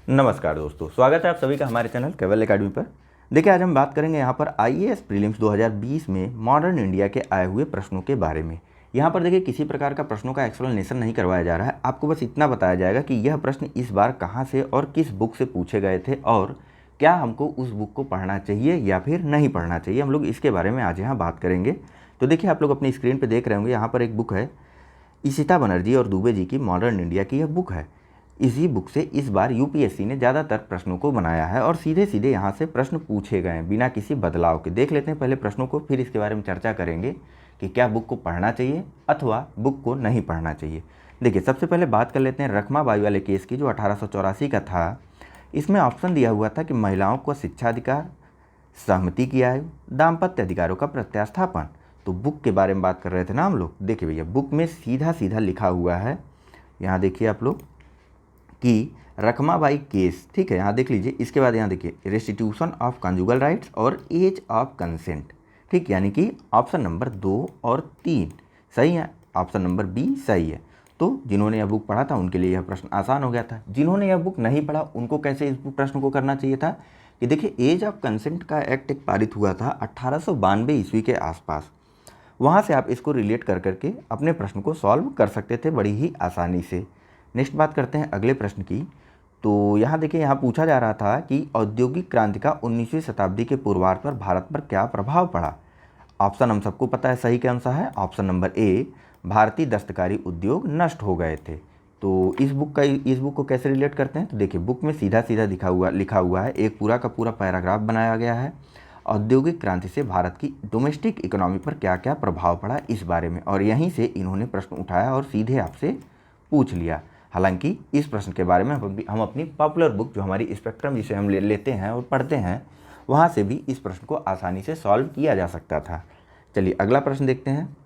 नमस्कार दोस्तों, स्वागत है आप सभी का हमारे चैनल केवल एकेडमी पर। देखिए, आज हम बात करेंगे यहाँ पर आईएएस प्रीलिम्स 2020 में मॉडर्न इंडिया के आए हुए प्रश्नों के बारे में। यहाँ पर देखिए, किसी प्रकार का प्रश्नों का एक्सप्लेनेशन नहीं करवाया जा रहा है। आपको बस इतना बताया जाएगा कि यह प्रश्न इस बार कहाँ से और किस बुक से पूछे गए थे और क्या हमको उस बुक को पढ़ना चाहिए या फिर नहीं पढ़ना चाहिए। हम लोग इसके बारे में आज यहाँ बात करेंगे। तो देखिए, आप लोग अपनी स्क्रीन पर देख रहे होंगे, यहाँ पर एक बुक है, ईशिता बनर्जी और दुबे जी की मॉडर्न इंडिया की यह बुक है। इसी बुक से इस बार यूपीएससी ने ज़्यादातर प्रश्नों को बनाया है और सीधे सीधे यहाँ से प्रश्न पूछे गए हैं बिना किसी बदलाव के। देख लेते हैं पहले प्रश्नों को, फिर इसके बारे में चर्चा करेंगे कि क्या बुक को पढ़ना चाहिए अथवा बुक को नहीं पढ़ना चाहिए। देखिए, सबसे पहले बात कर लेते हैं रखमाबाई वाले केस की, जो 1884 का था। इसमें ऑप्शन दिया हुआ था कि महिलाओं को शिक्षाधिकार, सहमति की आयु, दाम्पत्य अधिकारों का प्रत्यास्थापन। तो बुक के बारे में बात कर रहे थे ना हम लोग। देखिए भैया, बुक में सीधा सीधा लिखा हुआ है, यहाँ देखिए आप लोग, कि रखमाबाई केस, ठीक है, यहाँ देख लीजिए। इसके बाद यहाँ देखिए, रेस्टिट्यूशन ऑफ कंजुगल राइट्स और एज ऑफ कंसेंट, ठीक, यानी कि ऑप्शन नंबर 2 और 3 सही है, ऑप्शन नंबर बी सही है। तो जिन्होंने यह बुक पढ़ा था उनके लिए यह प्रश्न आसान हो गया था। जिन्होंने यह बुक नहीं पढ़ा उनको कैसे इस प्रश्न को करना चाहिए था कि देखिए, एज ऑफ कंसेंट का एक्ट एक पारित हुआ था 1892 ईस्वी के आसपास। वहाँ से आप इसको रिलेट कर करके अपने प्रश्न को सॉल्व कर सकते थे बड़ी ही आसानी से। नेक्स्ट बात करते हैं अगले प्रश्न की। तो यहाँ देखिए, यहाँ पूछा जा रहा था कि औद्योगिक क्रांति का 19वीं शताब्दी के पूर्वार्ध पर भारत पर क्या प्रभाव पड़ा। ऑप्शन हम सबको पता है, सही कौन सा है, ऑप्शन नंबर ए, भारतीय दस्तकारी उद्योग नष्ट हो गए थे। तो इस बुक को कैसे रिलेट करते हैं, तो देखिए, बुक में सीधा सीधा लिखा हुआ है, एक पूरा का पूरा पैराग्राफ बनाया गया है, औद्योगिक क्रांति से भारत की डोमेस्टिक इकोनॉमी पर क्या क्या प्रभाव पड़ा इस बारे में, और यहीं से इन्होंने प्रश्न उठाया और सीधे आपसे पूछ लिया। हालांकि इस प्रश्न के बारे में हम अपनी पॉपुलर बुक, जो हमारी स्पेक्ट्रम, जिसे हम लेते हैं और पढ़ते हैं, वहाँ से भी इस प्रश्न को आसानी से सॉल्व किया जा सकता था। चलिए अगला प्रश्न देखते हैं।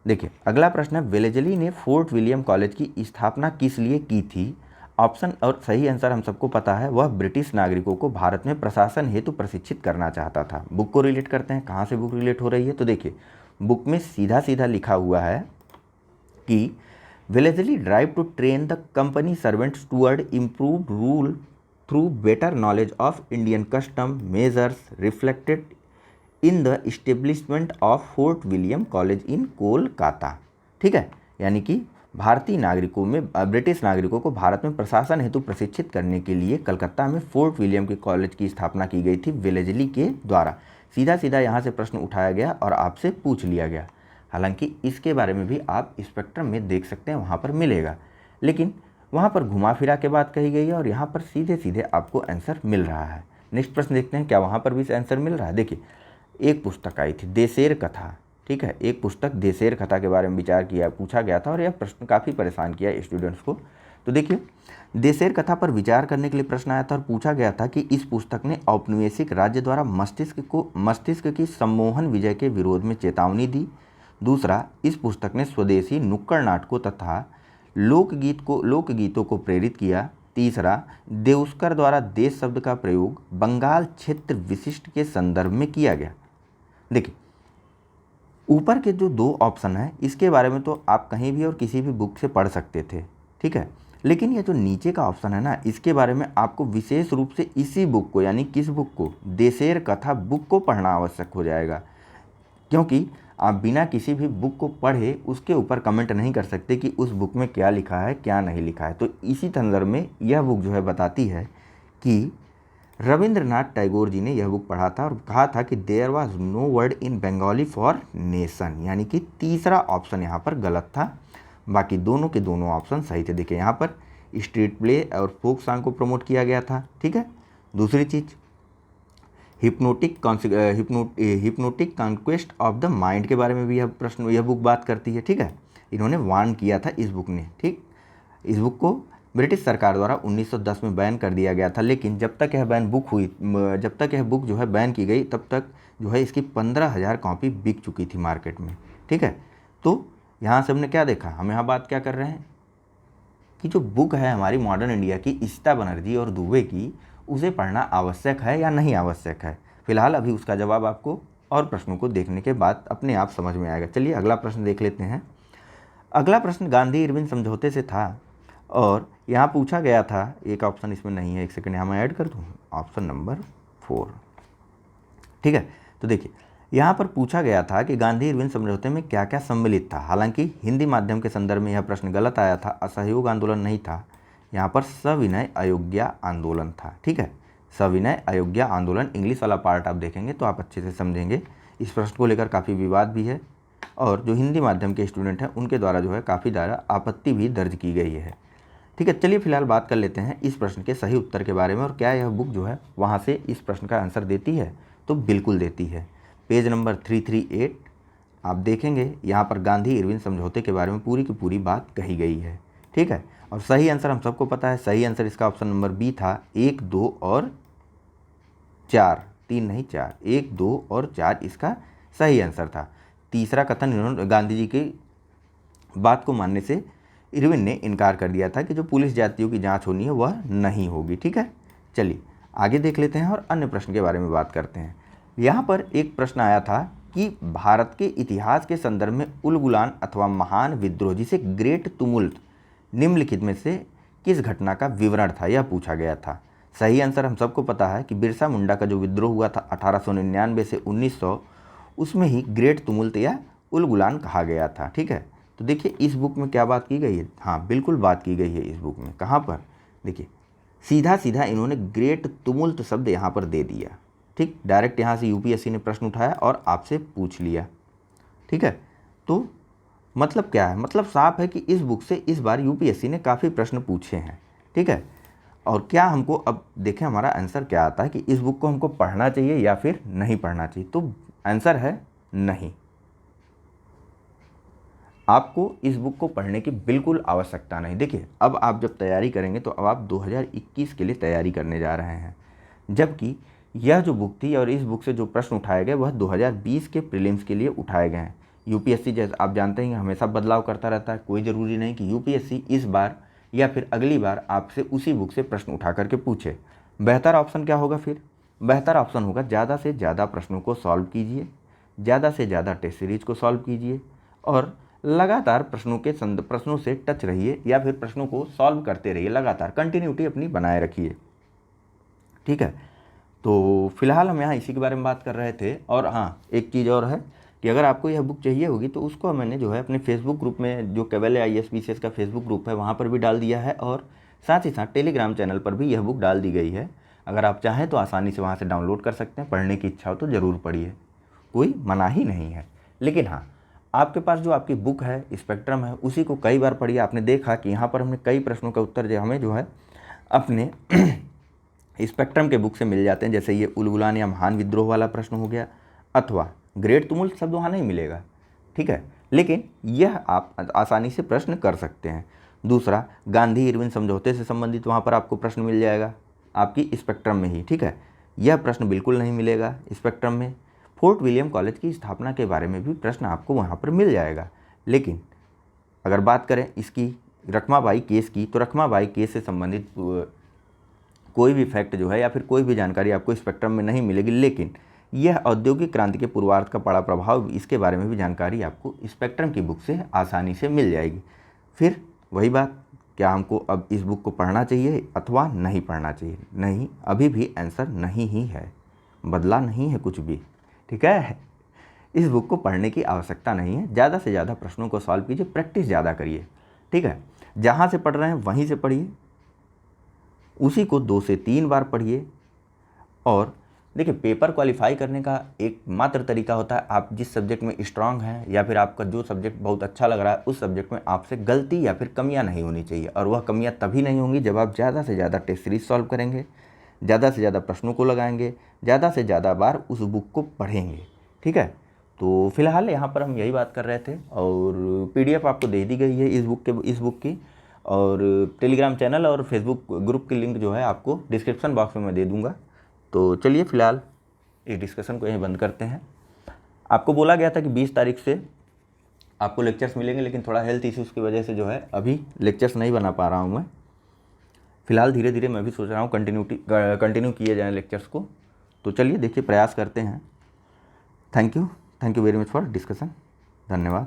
देखिए, अगला प्रश्न है, वेलेजली ने फोर्ट विलियम कॉलेज की स्थापना किस लिए की थी। ऑप्शन और सही आंसर हम सबको पता है, वह ब्रिटिश नागरिकों को भारत में प्रशासन हेतु प्रशिक्षित करना चाहता था। बुक को रिलेट करते हैं, कहाँ से बुक रिलेट हो रही है, तो देखिए, बुक में सीधा सीधा लिखा हुआ है कि Wellesley drive to train the company servants toward improved rule through better knowledge of Indian custom measures reflected in the establishment of Fort William College in Kolkata. ठीक है, यानी कि भारतीय नागरिकों में, ब्रिटिश नागरिकों को भारत में प्रशासन हेतु प्रशिक्षित करने के लिए कलकत्ता में फोर्ट विलियम के कॉलेज की स्थापना की गई थी वेलेजली के द्वारा। सीधा सीधा यहाँ से प्रश्न उठाया गया और आपसे पूछ लिया गया। हालांकि इसके बारे में भी आप स्पेक्ट्रम में देख सकते हैं, वहाँ पर मिलेगा, लेकिन वहाँ पर घुमा फिरा के बात कही गई है और यहाँ पर सीधे सीधे आपको आंसर मिल रहा है। नेक्स्ट प्रश्न देखते हैं, क्या वहाँ पर भी आंसर मिल रहा है। देखिए, एक पुस्तक आई थी देशेर कथा, ठीक है, एक पुस्तक देशेर कथा के बारे में विचार किया, पूछा गया था और यह प्रश्न काफ़ी परेशान किया स्टूडेंट्स को। तो देखिए, देशेर कथा पर विचार करने के लिए प्रश्न आया था और पूछा गया था कि इस पुस्तक ने औपनिवेशिक राज्य द्वारा मस्तिष्क की सम्मोहन विजय के विरोध में चेतावनी दी। दूसरा, इस पुस्तक ने स्वदेशी नुक्कड़ नाटकों तथा लोकगीतों को प्रेरित किया। तीसरा, देउस्कर द्वारा देश शब्द का प्रयोग बंगाल क्षेत्र विशिष्ट के संदर्भ में किया गया। देखिए, ऊपर के जो 2 ऑप्शन हैं, इसके बारे में तो आप कहीं भी और किसी भी बुक से पढ़ सकते थे, ठीक है, लेकिन ये जो नीचे का ऑप्शन है ना, इसके बारे में आपको विशेष रूप से इसी बुक को, यानी किस बुक को, देशेर कथा बुक को पढ़ना आवश्यक हो जाएगा, क्योंकि आप बिना किसी भी बुक को पढ़े उसके ऊपर कमेंट नहीं कर सकते कि उस बुक में क्या लिखा है क्या नहीं लिखा है। तो इसी संदर्भ में यह बुक जो है बताती है कि रविंद्रनाथ टैगोर जी ने यह बुक पढ़ा था और कहा था कि there was no word in Bengali for nation, यानी कि तीसरा ऑप्शन यहाँ पर गलत था, बाकी दोनों के दोनों ऑप्शन सही थे। देखिए, यहाँ पर स्ट्रीट प्ले और फोक सॉन्ग को प्रमोट किया गया था, ठीक है। दूसरी चीज़, hypnotic conquest of the mind के बारे में भी यह बुक बात करती है, ठीक है। इन्होंने वार्न किया था इस बुक ने, ठीक। इस बुक को ब्रिटिश सरकार द्वारा 1910 में बैन कर दिया गया था, लेकिन जब तक यह बुक जो है बैन की गई, तब तक जो है इसकी 15,000 कॉपी बिक चुकी थी मार्केट में, ठीक है। तो यहाँ से हमने क्या देखा, हम यहाँ बात क्या कर रहे हैं कि जो बुक है हमारी मॉडर्न इंडिया की ईशिता बनर्जी और दुबे की, उसे पढ़ना आवश्यक है या नहीं आवश्यक है। फिलहाल अभी उसका जवाब आपको और प्रश्नों को देखने के बाद अपने आप समझ में आएगा। चलिए अगला प्रश्न देख लेते हैं। अगला प्रश्न गांधी इरविन समझौते से था। और यहाँ पूछा गया था, एक ऑप्शन इसमें नहीं है, एक सेकंड यहाँ मैं ऐड कर दूँ, ऑप्शन नंबर 4, ठीक है। तो देखिए यहाँ पर पूछा गया था कि गांधी इरविन समझौते में क्या क्या सम्मिलित था। हालांकि हिंदी माध्यम के संदर्भ में यह प्रश्न गलत आया था, असहयोग आंदोलन नहीं था, यहाँ पर सविनय अयोग्या आंदोलन था, ठीक है। सविनय अयोग्या आंदोलन, इंग्लिश वाला पार्ट आप देखेंगे तो आप अच्छे से समझेंगे। इस प्रश्न को लेकर काफ़ी विवाद भी है और जो हिंदी माध्यम के स्टूडेंट हैं उनके द्वारा जो है काफ़ी ज़्यादा आपत्ति भी दर्ज की गई है, ठीक है। चलिए फिलहाल बात कर लेते हैं इस प्रश्न के सही उत्तर के बारे में और क्या यह बुक जो है वहाँ से इस प्रश्न का आंसर देती है। तो बिल्कुल देती है। पेज नंबर 338 आप देखेंगे, यहाँ पर गांधी इरविन समझौते के बारे में पूरी की पूरी बात कही गई है, ठीक है। और सही आंसर हम सबको पता है, सही आंसर इसका ऑप्शन नंबर बी था, 1, 2 और 4, 3 नहीं 4, 1, 2 और 4 इसका सही आंसर था। तीसरा कथन इन्होंने गांधी जी की बात को मानने से इरविन ने इनकार कर दिया था कि जो पुलिस जातियों की जांच होनी है वह नहीं होगी, ठीक है। चलिए आगे देख लेते हैं और अन्य प्रश्न के बारे में बात करते हैं। यहाँ पर एक प्रश्न आया था कि भारत के इतिहास के संदर्भ में उलगुलान अथवा महान विद्रोह जिसे ग्रेट तुमुल्ट निम्नलिखित में से किस घटना का विवरण था, यह पूछा गया था। सही आंसर हम सबको पता है कि बिरसा मुंडा का जो विद्रोह हुआ था 1899 से 1900, उसमें ही ग्रेट तुमुल्ट या उलगुलान कहा गया था, ठीक है। तो देखिए इस बुक में क्या बात की गई है, हाँ बिल्कुल बात की गई है इस बुक में। कहाँ पर, देखिए सीधा सीधा इन्होंने ग्रेट तुमुल्ट शब्द यहाँ पर दे दिया, ठीक। डायरेक्ट यहाँ से यूपीएससी ने प्रश्न उठाया और आपसे पूछ लिया, ठीक है। तो मतलब क्या है, मतलब साफ है कि इस बुक से इस बार यूपीएससी ने काफ़ी प्रश्न पूछे हैं, ठीक है। और क्या हमको अब देखें हमारा आंसर क्या आता है कि इस बुक को हमको पढ़ना चाहिए या फिर नहीं पढ़ना चाहिए। तो आंसर है नहीं, आपको इस बुक को पढ़ने की बिल्कुल आवश्यकता नहीं। देखिए अब आप जब तैयारी करेंगे तो अब आप 2021 के लिए तैयारी करने जा रहे हैं, जबकि यह जो बुक थी और इस बुक से जो प्रश्न उठाए गए वह 2020 के प्रीलिम्स के लिए उठाए गए हैं। यूपीएससी जैसे आप जानते हैं हमेशा बदलाव करता रहता है, कोई ज़रूरी नहीं कि यूपीएससी इस बार या फिर अगली बार आपसे उसी बुक से प्रश्न उठा करके पूछे। बेहतर ऑप्शन क्या होगा फिर, बेहतर ऑप्शन होगा ज़्यादा से ज़्यादा प्रश्नों को सॉल्व कीजिए, ज़्यादा से ज़्यादा टेस्ट सीरीज को सॉल्व कीजिए और लगातार प्रश्नों से टच रहिए या फिर प्रश्नों को सॉल्व करते रहिए, लगातार कंटिन्यूटी अपनी बनाए रखिए, ठीक है। तो फिलहाल हम यहाँ इसी के बारे में बात कर रहे थे। और हाँ एक चीज़ और है कि अगर आपको यह बुक चाहिए होगी तो उसको मैंने जो है अपने फेसबुक ग्रुप में, जो कैवेल IAS PCS का फेसबुक ग्रुप है वहाँ पर भी डाल दिया है और साथ ही साथ टेलीग्राम चैनल पर भी यह बुक डाल दी गई है। अगर आप चाहें तो आसानी से वहाँ से डाउनलोड कर सकते हैं, पढ़ने की इच्छा हो तो ज़रूर पढ़िए, कोई मना ही नहीं है। लेकिन हाँ आपके पास जो आपकी बुक है स्पेक्ट्रम है उसी को कई बार पढ़िए। आपने देखा कि यहाँ पर हमने कई प्रश्नों का उत्तर जो हमें जो है अपने स्पेक्ट्रम के बुक से मिल जाते हैं, जैसे ये उलगुलान या महान विद्रोह वाला प्रश्न हो गया, अथवा ग्रेट तुमुल्ट शब्द वहाँ नहीं मिलेगा, ठीक है, लेकिन यह आप आसानी से प्रश्न कर सकते हैं। दूसरा गांधी इरविन समझौते से संबंधित वहाँ पर आपको प्रश्न मिल जाएगा आपकी स्पेक्ट्रम में ही, ठीक है। यह प्रश्न बिल्कुल नहीं मिलेगा स्पेक्ट्रम में। फोर्ट विलियम कॉलेज की स्थापना के बारे में भी प्रश्न आपको वहाँ पर मिल जाएगा। लेकिन अगर बात करें इसकी रखमाबाई केस की, तो रखमाबाई केस से संबंधित कोई भी फैक्ट जो है या फिर कोई भी जानकारी आपको स्पेक्ट्रम में नहीं मिलेगी। लेकिन यह औद्योगिक क्रांति के पूर्वार्ध का पड़ा प्रभाव, इसके बारे में भी जानकारी आपको स्पेक्ट्रम की बुक से आसानी से मिल जाएगी। फिर वही बात, क्या हमको अब इस बुक को पढ़ना चाहिए अथवा नहीं पढ़ना चाहिए? नहीं, अभी भी आंसर नहीं ही है, बदला नहीं है कुछ भी, ठीक है। इस बुक को पढ़ने की आवश्यकता नहीं है। ज़्यादा से ज़्यादा प्रश्नों को सॉल्व कीजिए, प्रैक्टिस ज़्यादा करिए, ठीक है। जहाँ से पढ़ रहे हैं वहीं से पढ़िए, उसी को 2 से 3 बार पढ़िए। और देखिए पेपर क्वालिफाई करने का एक मात्र तरीका होता है, आप जिस सब्जेक्ट में स्ट्रांग हैं या फिर आपका जो सब्जेक्ट बहुत अच्छा लग रहा है उस सब्जेक्ट में आपसे गलती या फिर कमियां नहीं होनी चाहिए। और वह कमियां तभी नहीं होंगी जब आप ज़्यादा से ज़्यादा टेस्ट सीरीज सॉल्व करेंगे, ज़्यादा से ज़्यादा प्रश्नों को लगाएंगे, ज़्यादा से ज़्यादा बार उस बुक को पढ़ेंगे, ठीक है। तो फिलहाल यहाँ पर हम यही बात कर रहे थे और PDF आपको दे दी गई है इस बुक की, और टेलीग्राम चैनल और फेसबुक ग्रुप की लिंक जो है आपको डिस्क्रिप्शन बॉक्स में मैं दे दूँगा। तो चलिए फ़िलहाल इस डिस्कशन को यहीं बंद करते हैं। आपको बोला गया था कि 20 तारीख से आपको लेक्चर्स मिलेंगे, लेकिन थोड़ा हेल्थ इश्यूज़ की वजह से जो है अभी लेक्चर्स नहीं बना पा रहा हूँ मैं। फ़िलहाल धीरे धीरे मैं भी सोच रहा हूँ कंटिन्यू किए जाएँ लेक्चर्स को। तो चलिए देखिए प्रयास करते हैं। Thank you very much for discussion. धन्यवाद।